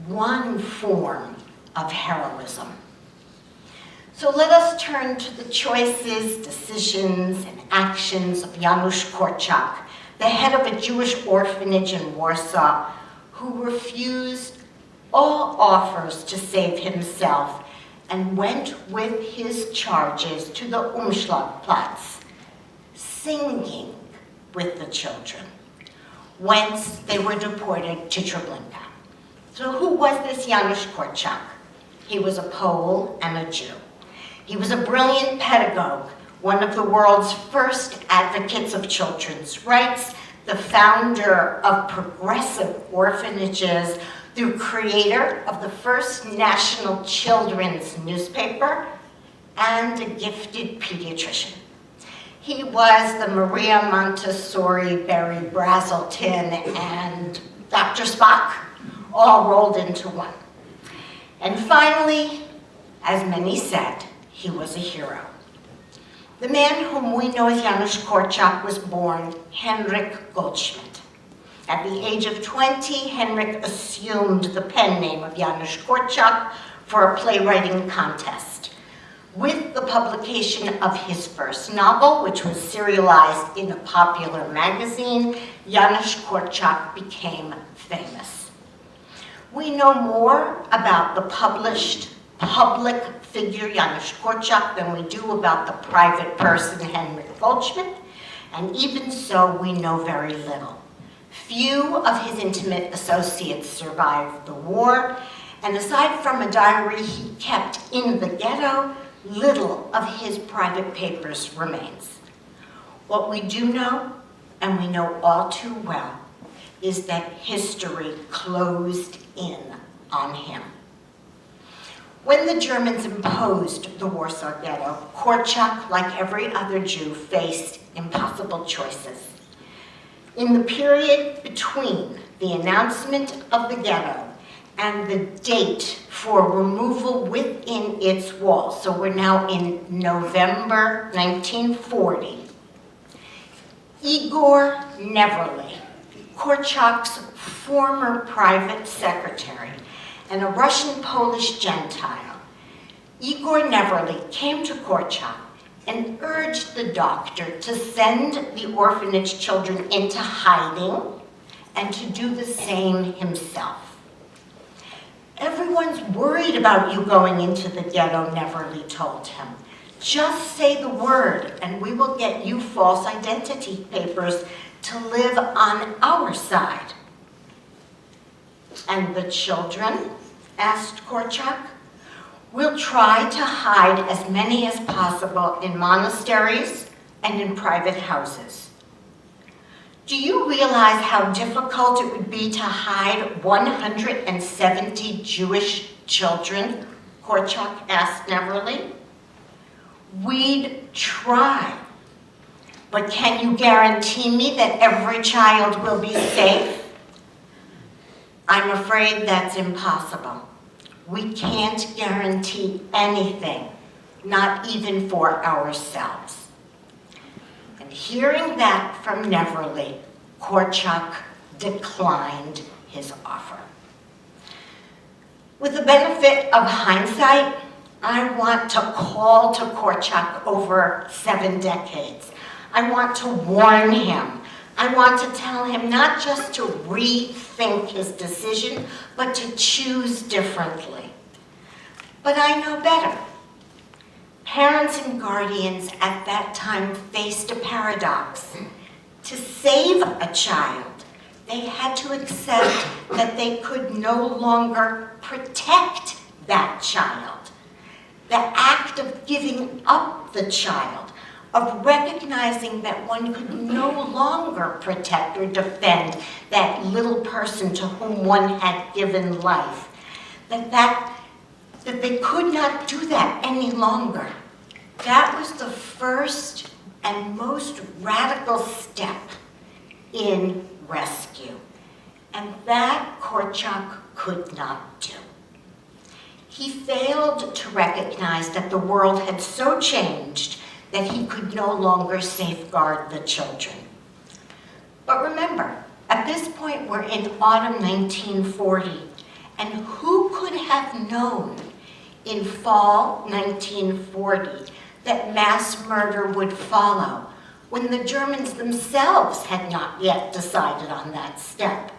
one form of heroism. So let us turn to the choices, decisions, and actions of Janusz Korczak, the head of a Jewish orphanage in Warsaw, who refused all offers to save himself and went with his charges to the Umschlagplatz, singing with the children, whence they were deported to Treblinka. So who was this Janusz Korczak? He was a Pole and a Jew. He was a brilliant pedagogue, one of the world's first advocates of children's rights, the founder of progressive orphanages, the creator of the first national children's newspaper, and a gifted pediatrician. He was the Maria Montessori, Barry Brazelton, and Dr. Spock, all rolled into one. And finally, as many said, he was a hero. The man whom we know as Janusz Korczak was born Henryk Goldschmidt. At the age of 20, Henryk assumed the pen name of Janusz Korczak for a playwriting contest. With the publication of his first novel, which was serialized in a popular magazine, Janusz Korczak became famous. We know more about the published public figure Janusz Korczak than we do about the private person Henryk Goldschmidt, and even so, we know very little. Few of his intimate associates survived the war, and aside from a diary he kept in the ghetto, little of his private papers remains. What we do know, and we know all too well, is that history closed in on him. When the Germans imposed the Warsaw Ghetto, Korczak, like every other Jew, faced impossible choices. In the period between the announcement of the ghetto and the date for removal within its walls, so we're now in November 1940, Igor Neverly, Korczak's former private secretary, and a Russian-Polish Gentile, Igor Neverly came to Korczak and urged the doctor to send the orphanage children into hiding and to do the same himself. "Everyone's worried about you going into the ghetto," Neverly told him. "Just say the word and we will get you false identity papers to live on our side." "And the children?" asked Korczak. "We'll try to hide as many as possible in monasteries and in private houses." "Do you realize how difficult it would be to hide 170 Jewish children?" Korczak asked Neverly. "We'd try. But can you guarantee me that every child will be safe?" "I'm afraid that's impossible. We can't guarantee anything, not even for ourselves." And hearing that from Neverly, Korczak declined his offer. With the benefit of hindsight, I want to call to Korczak over 7 decades. I want to warn him. I want to tell him not just to rethink his decision, but to choose differently. But I know better. Parents and guardians at that time faced a paradox. To save a child, they had to accept that they could no longer protect that child. The act of giving up the child, of recognizing that one could no longer protect or defend that little person to whom one had given life, that they could not do that any longer. That was the first and most radical step in rescue, and that Korczak could not do. He failed to recognize that the world had so changed that he could no longer safeguard the children. But remember, at this point we're in autumn 1940, And who could have known in fall 1940 that mass murder would follow when the Germans themselves had not yet decided on that step?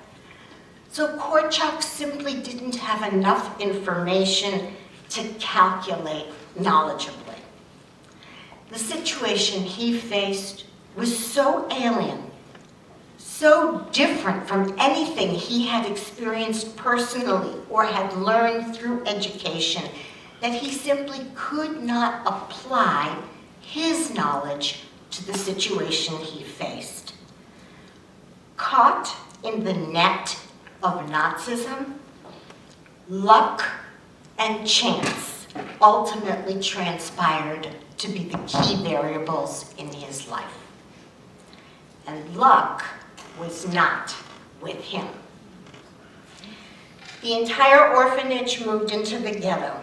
So Korczak simply didn't have enough information to calculate knowledgeably. The situation he faced was so alien, so different from anything he had experienced personally or had learned through education, that he simply could not apply his knowledge to the situation he faced. Caught in the net of Nazism, luck and chance ultimately transpired to be the key variables in his life. And luck was not with him. The entire orphanage moved into the ghetto.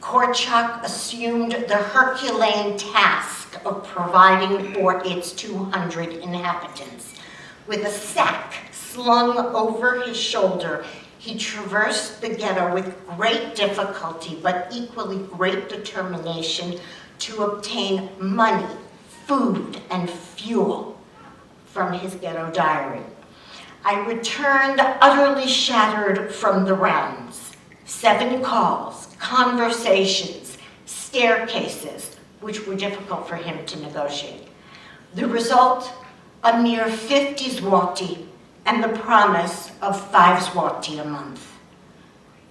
Korczak assumed the Herculean task of providing for its 200 inhabitants. With a sack slung over his shoulder, he traversed the ghetto with great difficulty, but equally great determination to obtain money, food, and fuel from his ghetto diary. I returned utterly shattered from the rounds. 7 calls, conversations, staircases, which were difficult for him to negotiate. The result, a mere 50 zloty and the promise of 5 zloty a month.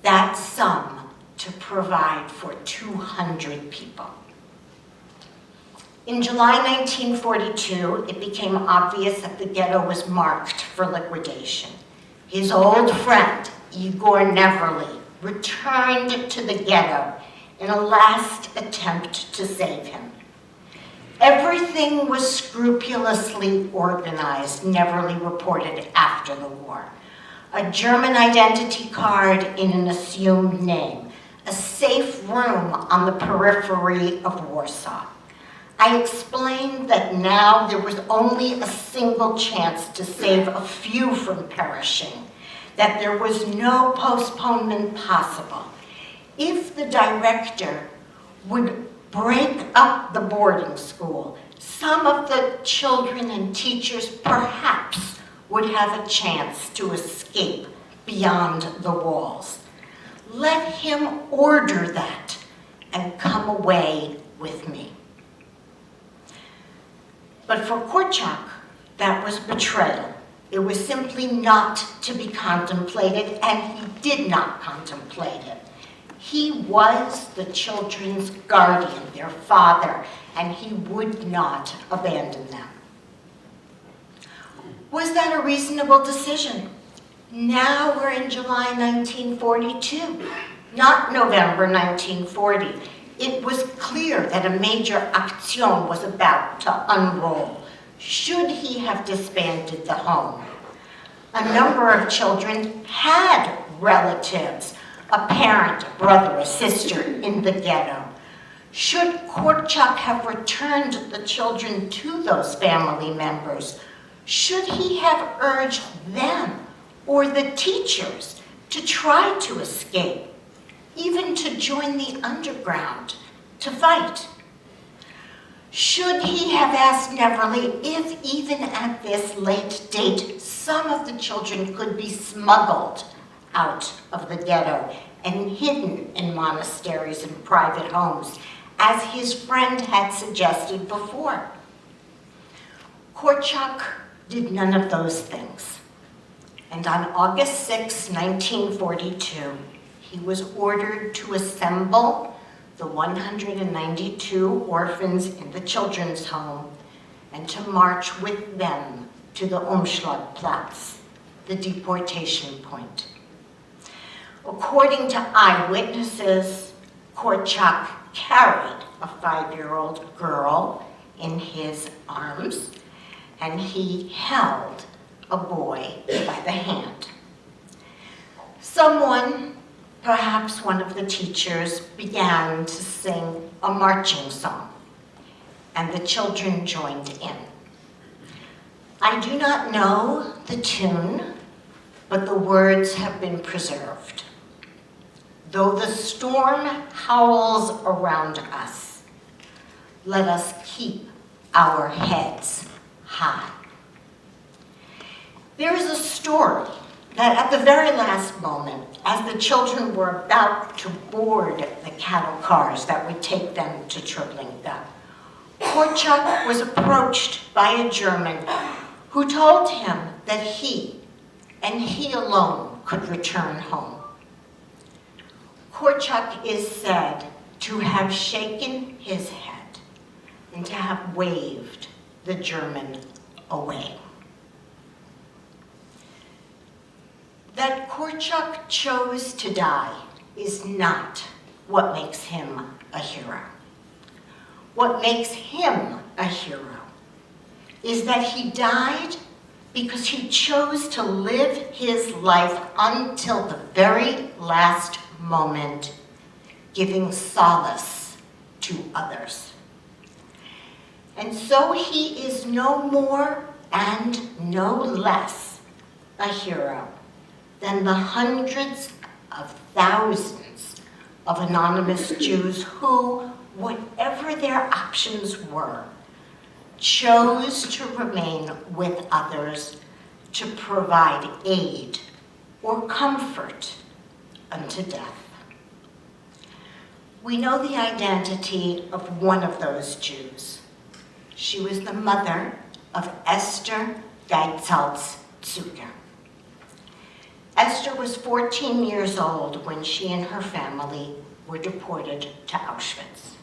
That sum to provide for 200 people. In July 1942, it became obvious that the ghetto was marked for liquidation. His old friend, Igor Neverly, returned to the ghetto in a last attempt to save him. Everything was scrupulously organized, Neverly reported after the war. A German identity card in an assumed name, a safe room on the periphery of Warsaw. I explained that now there was only a single chance to save a few from perishing, that there was no postponement possible. If the director would break up the boarding school, some of the children and teachers perhaps would have a chance to escape beyond the walls. Let him order that and come away with me. But for Korczak, that was betrayal. It was simply not to be contemplated, and he did not contemplate it. He was the children's guardian, their father, and he would not abandon them. Was that a reasonable decision? Now we're in July 1942, not November 1940. It was clear that a major action was about to unroll. Should he have disbanded the home? A number of children had relatives, a parent, a brother, a sister in the ghetto. Should Korczak have returned the children to those family members? Should he have urged them or the teachers to try to escape, even to join the underground, to fight? Should he have asked Neverly if, even at this late date, some of the children could be smuggled out of the ghetto and hidden in monasteries and private homes, as his friend had suggested before? Korczak did none of those things. And on August 6, 1942, he was ordered to assemble the 192 orphans in the children's home and to march with them to the Umschlagplatz, the deportation point. According to eyewitnesses, Korczak carried a 5-year-old girl in his arms, and he held a boy by the hand. Someone, perhaps one of the teachers, began to sing a marching song, and the children joined in. I do not know the tune, but the words have been preserved. though the storm howls around us, let us keep our heads high. There is a story that at the very last moment, as the children were about to board the cattle cars that would take them to Treblinka, Korczak was approached by a German who told him that he, and he alone, could return home. Korczak is said to have shaken his head and to have waved the German away. That Korczak chose to die is not what makes him a hero. What makes him a hero is that he died because he chose to live his life until the very last moment, giving solace to others. And so he is no more and no less a hero than the hundreds of thousands of anonymous Jews who, whatever their options were, chose to remain with others to provide aid or comfort unto death. We know the identity of one of those Jews. She was the mother of Esther Geizalz-Zucker. Esther was 14 years old when she and her family were deported to Auschwitz.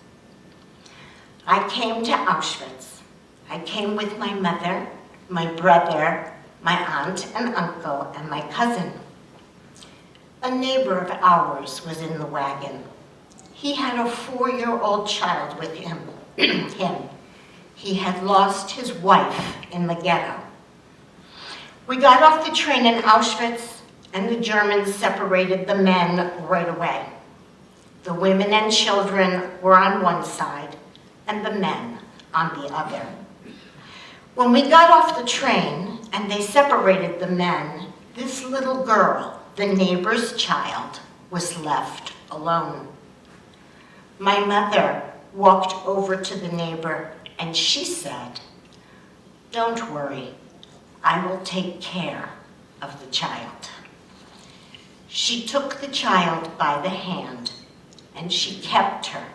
I came to Auschwitz. I came with my mother, my brother, my aunt and uncle, and my cousin. A neighbor of ours was in the wagon. He had a 4-year-old child with him. He had lost his wife in the ghetto. We got off the train in Auschwitz, and the Germans separated the men right away. The women and children were on one side, and the men on the other. When we got off the train and they separated the men, this little girl, the neighbor's child, was left alone. My mother walked over to the neighbor and she said, "Don't worry, I will take care of the child." She took the child by the hand and she kept her,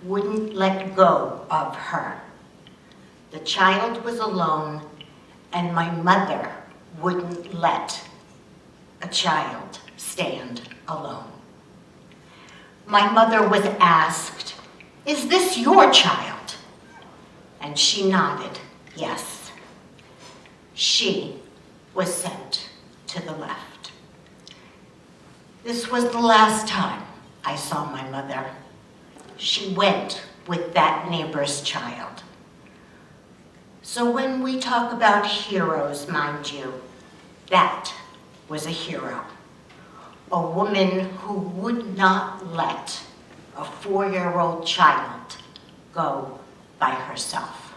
wouldn't let go of her. The child was alone and my mother wouldn't let a child stand alone. My mother was asked, "Is this your child?" And she nodded, yes. She was sent to the left. This was the last time I saw my mother. She went with that neighbor's child. So when we talk about heroes, mind you, that was a hero. A woman who would not let a 4-year-old child go by herself.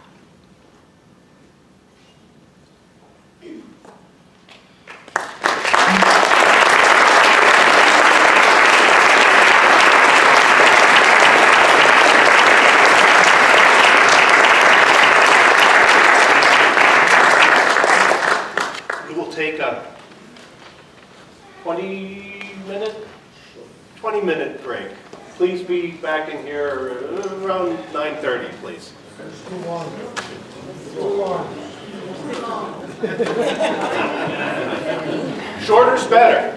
We will take a 20-minute break. Please be back in here around 9:30, please. Shorter's better.